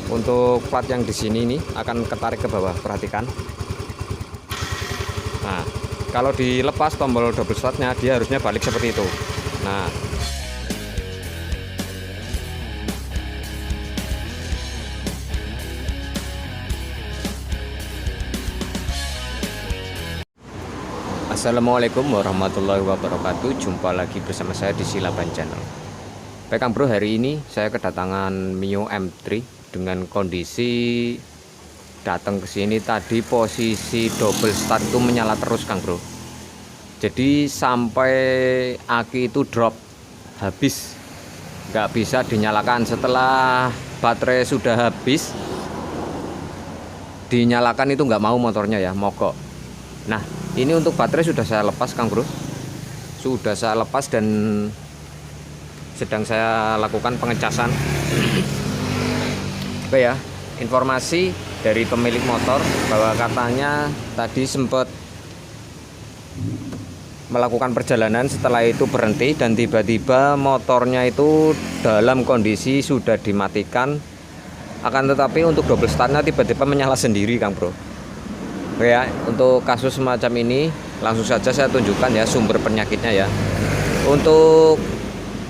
Untuk plat yang di sini ini akan ketarik ke bawah, perhatikan. Nah, kalau dilepas tombol double startnya, dia harusnya balik seperti itu. Nah, Assalamualaikum warahmatullahi wabarakatuh. Jumpa lagi bersama saya di Silaban Channel. Baik Kang Bro, hari ini saya kedatangan Mio M3 dengan kondisi datang ke sini tadi posisi double start itu menyala terus Kang Bro. Jadi sampai aki itu drop, habis, nggak bisa dinyalakan. Setelah baterai sudah habis, dinyalakan itu nggak mau motornya ya, mogok. Nah, ini untuk baterai sudah saya lepas Kang Bro, sudah saya lepas dan sedang saya lakukan pengecasan. Oke ya, informasi dari pemilik motor bahwa katanya tadi sempat melakukan perjalanan, setelah itu berhenti dan tiba-tiba motornya itu dalam kondisi sudah dimatikan, akan tetapi untuk double startnya tiba-tiba menyala sendiri Kang Bro. Oke ya, untuk kasus semacam ini langsung saja saya tunjukkan ya sumber penyakitnya ya. Untuk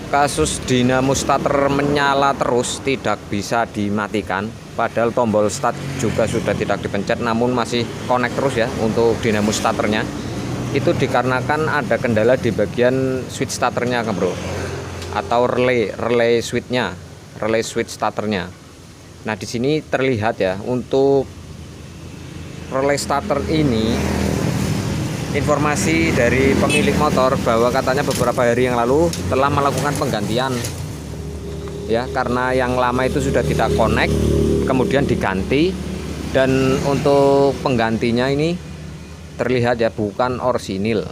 kasus dinamo starter menyala terus tidak bisa dimatikan, padahal tombol start juga sudah tidak dipencet namun masih connect terus ya untuk dinamo starternya. Itu dikarenakan ada kendala di bagian switch starternya Kang Bro, atau relay switchnya, relay switch starternya. Nah di sini terlihat ya untuk relay starter ini, informasi dari pemilik motor bahwa katanya beberapa hari yang lalu telah melakukan penggantian ya, karena yang lama itu sudah tidak connect, kemudian diganti, dan untuk penggantinya ini terlihat ya bukan orsinil.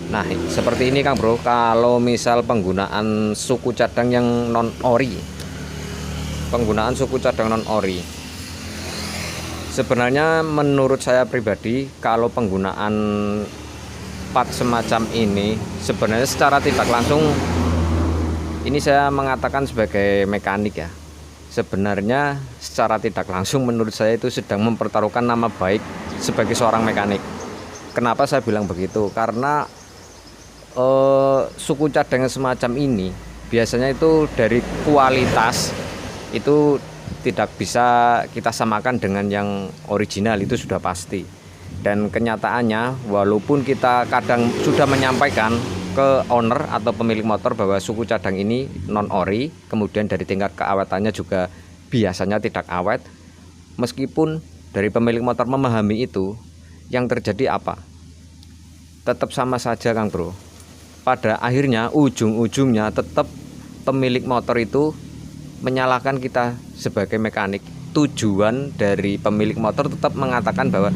Nah seperti ini Kang Bro, kalau misal penggunaan suku cadang yang non ori, penggunaan suku cadang non ori, sebenarnya menurut saya pribadi, kalau penggunaan part semacam ini sebenarnya secara tidak langsung, ini saya mengatakan sebagai mekanik ya, sebenarnya secara tidak langsung menurut saya itu sedang mempertaruhkan nama baik sebagai seorang mekanik. Kenapa saya bilang begitu? Karena suku cadang semacam ini biasanya itu dari kualitas itu tidak bisa kita samakan dengan yang original, itu sudah pasti. Dan kenyataannya walaupun kita kadang sudah menyampaikan ke owner atau pemilik motor bahwa suku cadang ini non ori, kemudian dari tingkat keawetannya juga biasanya tidak awet, meskipun dari pemilik motor memahami itu, yang terjadi apa? Tetap sama saja Kang Bro. Pada akhirnya ujung-ujungnya tetap pemilik motor itu menyalahkan kita sebagai mekanik. Tujuan dari pemilik motor tetap mengatakan bahwa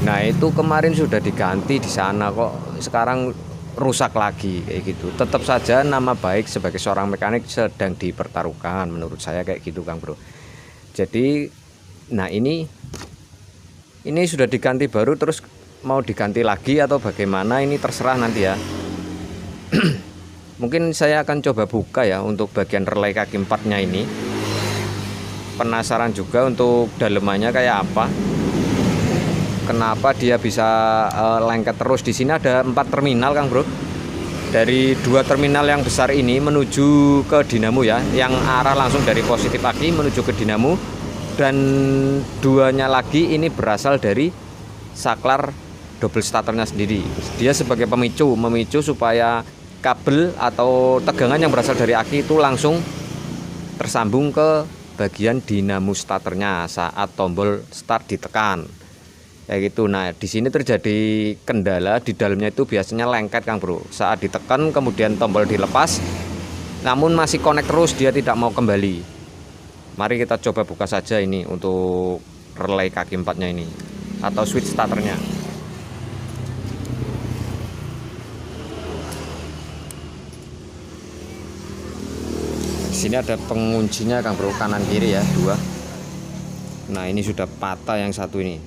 nah itu kemarin sudah diganti di sana kok sekarang rusak lagi, kayak gitu. Tetap saja nama baik sebagai seorang mekanik sedang dipertaruhkan menurut saya, kayak gitu Kang Bro. Jadi nah ini sudah diganti baru, terus mau diganti lagi atau bagaimana, ini terserah nanti ya. Mungkin saya akan coba buka ya untuk bagian relay kaki empatnya ini. Penasaran juga untuk dalemannya kayak apa. Kenapa dia bisa lengket terus? Di sini ada 4 terminal Kang Bro. Dari 2 terminal yang besar ini menuju ke dinamo ya, yang arah langsung dari positif aki menuju ke dinamo, dan 2-nya lagi ini berasal dari saklar double starternya sendiri. Dia sebagai pemicu supaya kabel atau tegangan yang berasal dari aki itu langsung tersambung ke bagian dinamo starternya saat tombol start ditekan, kayak gitu. Nah di sini terjadi kendala di dalamnya, itu biasanya lengket Kang Bro saat ditekan kemudian tombol dilepas, namun masih connect terus, dia tidak mau kembali. Mari kita coba buka saja ini untuk relay kaki empatnya ini atau switch starternya. Di sini ada penguncinya Kang Bro, kanan kiri ya, 2. Nah ini sudah patah yang satu ini.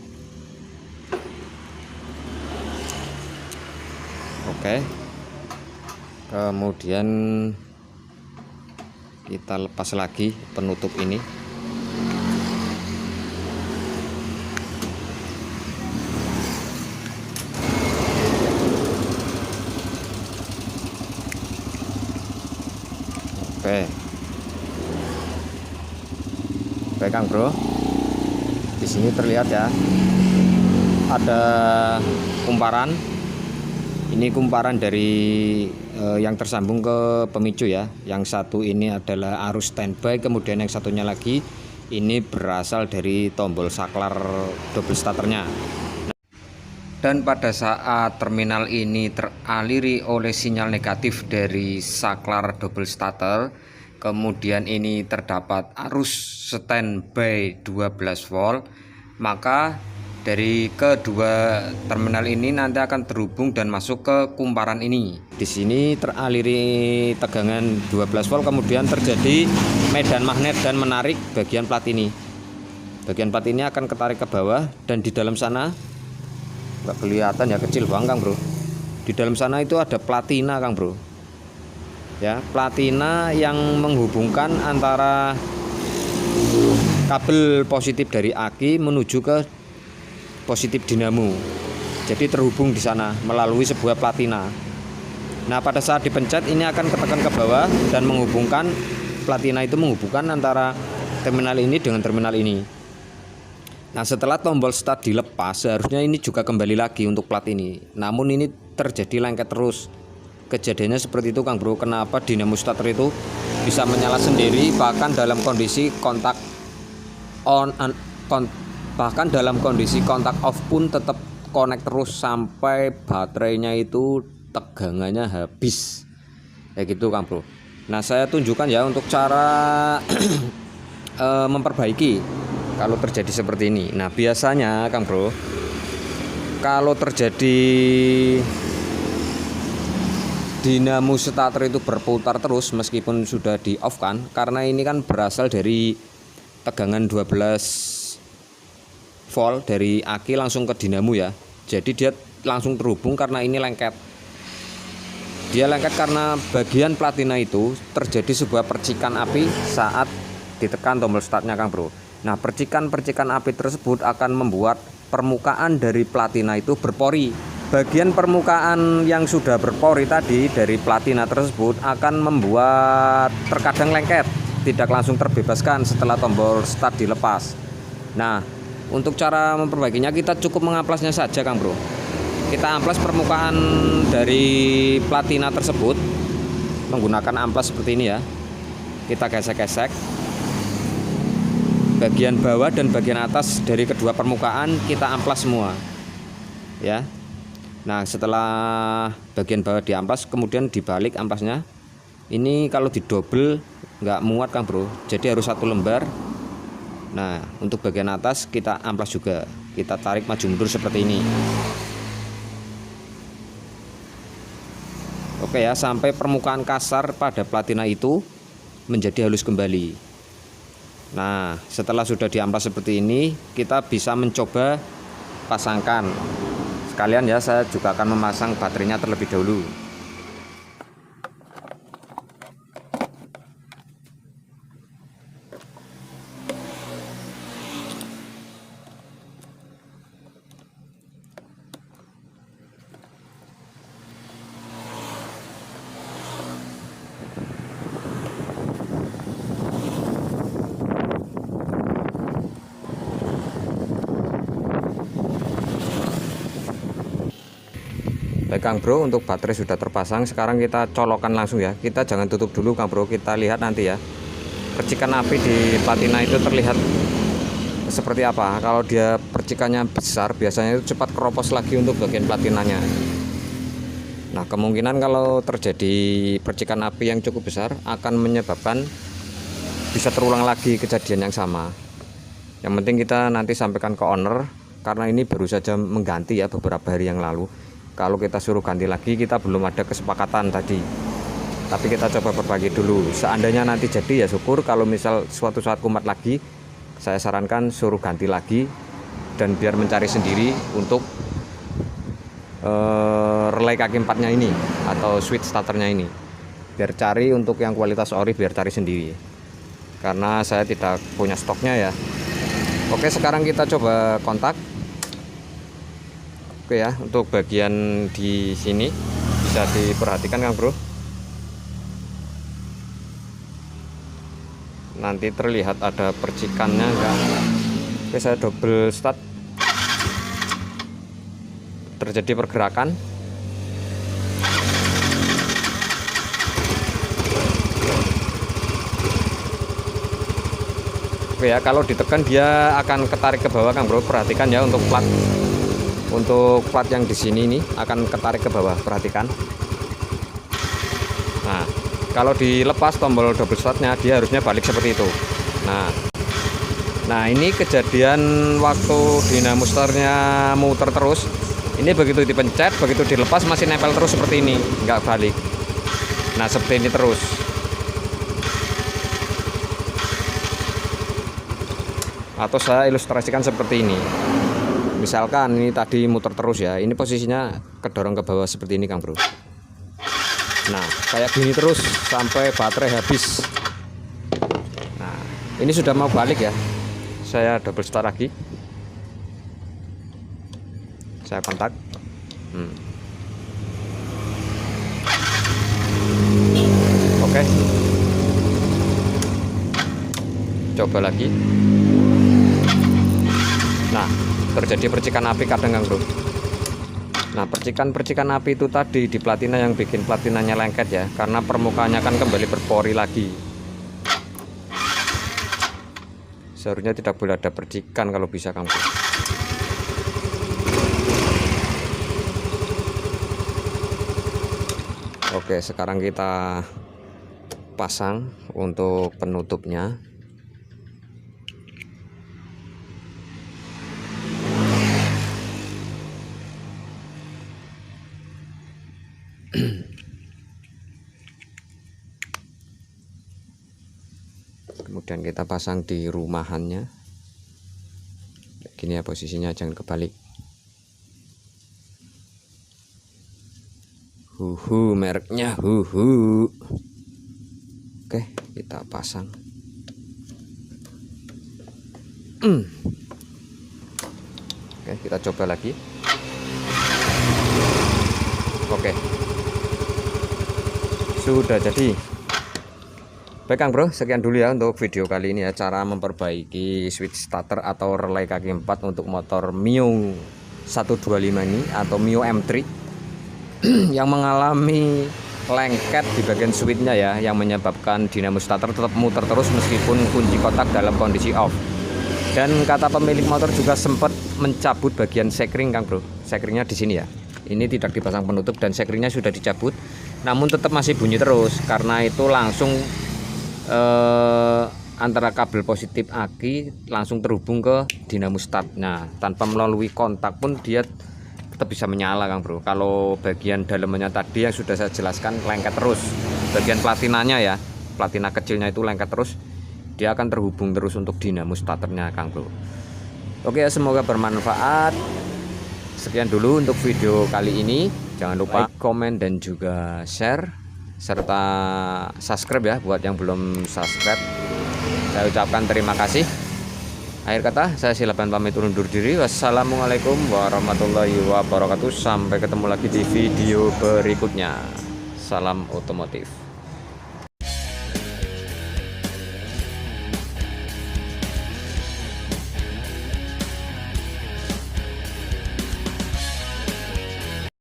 Oke, kemudian kita lepas lagi penutup ini. Oke Kang Bro, di sini terlihat ya ada kumparan. Ini kumparan dari yang tersambung ke pemicu ya. Yang satu ini adalah arus standby, kemudian yang satunya lagi ini berasal dari tombol saklar double starternya. Dan pada saat terminal ini teraliri oleh sinyal negatif dari saklar double starter, kemudian ini terdapat arus standby 12 volt, maka dari kedua terminal ini nanti akan terhubung dan masuk ke kumparan ini. Di sini teraliri tegangan 12 volt, kemudian terjadi medan magnet dan menarik bagian plat ini. Bagian plat ini akan ketarik ke bawah, dan di dalam sana nggak kelihatan ya, kecil banget Kang Bro. Di dalam sana itu ada platina Kang Bro. Ya, platina yang menghubungkan antara kabel positif dari aki menuju ke positif dinamo. Jadi terhubung di sana melalui sebuah platina. Nah, pada saat dipencet ini akan ketekan ke bawah dan menghubungkan platina, itu menghubungkan antara terminal ini dengan terminal ini. Nah, setelah tombol start dilepas, seharusnya ini juga kembali lagi untuk plat ini. Namun ini terjadi lengket terus. Kejadiannya seperti itu Kang Bro. Kenapa dinamo starter itu bisa menyala sendiri, bahkan dalam kondisi kontak on bahkan dalam kondisi kontak off pun tetap connect terus sampai baterainya itu tegangannya habis. Kayak gitu Kang Bro. Nah, saya tunjukkan ya untuk cara memperbaiki kalau terjadi seperti ini. Nah, biasanya Kang Bro, kalau terjadi dinamo starter itu berputar terus meskipun sudah di off kan, karena ini kan berasal dari tegangan 12 volt dari aki langsung ke dinamo ya. Jadi dia langsung terhubung karena ini lengket. Dia lengket karena bagian platina itu terjadi sebuah percikan api saat ditekan tombol startnya Kang Bro. Nah, percikan-percikan api tersebut akan membuat permukaan dari platina itu berpori. Bagian permukaan yang sudah berpori tadi dari platina tersebut akan membuat terkadang lengket, tidak langsung terbebaskan setelah tombol start dilepas. Nah, untuk cara memperbaikinya kita cukup mengaplasnya saja Kang Bro. Kita amplas permukaan dari platina tersebut menggunakan amplas seperti ini ya. Kita gesek-gesek bagian bawah dan bagian atas dari kedua permukaan, kita amplas semua ya. Nah, setelah bagian bawah diamplas, kemudian dibalik amplasnya. Ini kalau didobel nggak muat Kang Bro, jadi harus satu lembar. Nah, untuk bagian atas kita amplas juga, kita tarik maju mundur seperti ini. Oke ya, sampai permukaan kasar pada platina itu menjadi halus kembali. Nah, setelah sudah diamplas seperti ini, kita bisa mencoba pasangkan. Sekalian ya, saya juga akan memasang baterainya terlebih dahulu. Baik Kang Bro, untuk baterai sudah terpasang. Sekarang kita colokkan langsung ya. Kita jangan tutup dulu Kang Bro, kita lihat nanti ya percikan api di platina itu terlihat seperti apa. Kalau dia percikannya besar, biasanya itu cepat keropos lagi untuk bagian platinanya. Nah, kemungkinan kalau terjadi percikan api yang cukup besar akan menyebabkan bisa terulang lagi kejadian yang sama. Yang penting kita nanti sampaikan ke owner, karena ini baru saja mengganti ya beberapa hari yang lalu. Kalau kita suruh ganti lagi, kita belum ada kesepakatan tadi. Tapi kita coba berbagi dulu. Seandainya nanti jadi ya syukur, kalau misal suatu saat kumat lagi, saya sarankan suruh ganti lagi dan biar mencari sendiri untuk relay kaki empatnya ini atau switch starternya ini. Biar cari untuk yang kualitas ori, biar cari sendiri. Karena saya tidak punya stoknya ya. Oke, sekarang kita coba kontak. Oke ya, untuk bagian di sini bisa diperhatikan Kang Bro. nanti terlihat ada percikannya enggak. Oke, saya double start, terjadi pergerakan. Oke ya, kalau ditekan dia akan ketarik ke bawah Kang Bro. Perhatikan ya untuk plat yang di sini nih akan ketarik ke bawah, perhatikan. Nah, kalau dilepas tombol double startnya dia harusnya balik seperti itu. Nah ini kejadian waktu dinamo starternya muter terus. Ini begitu dipencet, begitu dilepas masih nempel terus seperti ini, nggak balik. Nah seperti ini terus. Atau saya ilustrasikan seperti ini. Misalkan ini tadi muter terus ya, ini posisinya kedorong ke bawah seperti ini Kang Bro. Nah kayak gini terus sampai baterai habis. Nah ini sudah mau balik ya, saya double start lagi, saya kontak. Oke, coba lagi. Nah terjadi percikan api kadang Kang Bro. Nah percikan api itu tadi di platina yang bikin platinanya lengket ya, karena permukaannya kan kembali berpori lagi. Seharusnya tidak boleh ada percikan kalau bisa Kang Bro. Oke, sekarang kita pasang untuk penutupnya. Kemudian kita pasang di rumahannya. Gini ya posisinya, jangan kebalik. Huhu, mereknya Huhu. Oke, kita pasang. Oke, kita coba lagi. Oke, sudah jadi. Baik Kang Bro, sekian dulu ya untuk video kali ini ya, cara memperbaiki switch starter atau relay kaki 4 untuk motor Mio 125 ini atau Mio M3 yang mengalami lengket di bagian switchnya ya, yang menyebabkan dinamo starter tetap muter terus meskipun kunci kotak dalam kondisi off. Dan kata pemilik motor juga sempat mencabut bagian sekring Kang Bro. Sekringnya di sini ya. Ini tidak dipasang penutup dan sekringnya sudah dicabut, namun tetap masih bunyi terus karena itu langsung antara kabel positif aki langsung terhubung ke dinamo start. Nah tanpa melalui kontak pun dia tetap bisa menyala Kang Bro. Kalau bagian dalamnya tadi yang sudah saya jelaskan lengket terus, bagian platinanya ya, platina kecilnya itu lengket terus, dia akan terhubung terus untuk dinamo starternya Kang Bro. Oke ya, semoga bermanfaat. Sekian dulu untuk video kali ini. Jangan lupa like, komen, dan juga share, serta subscribe ya buat yang belum subscribe. Saya ucapkan terima kasih. Akhir kata, saya Silaban pamit undur diri. Wassalamualaikum warahmatullahi wabarakatuh. Sampai ketemu lagi di video berikutnya. Salam otomotif.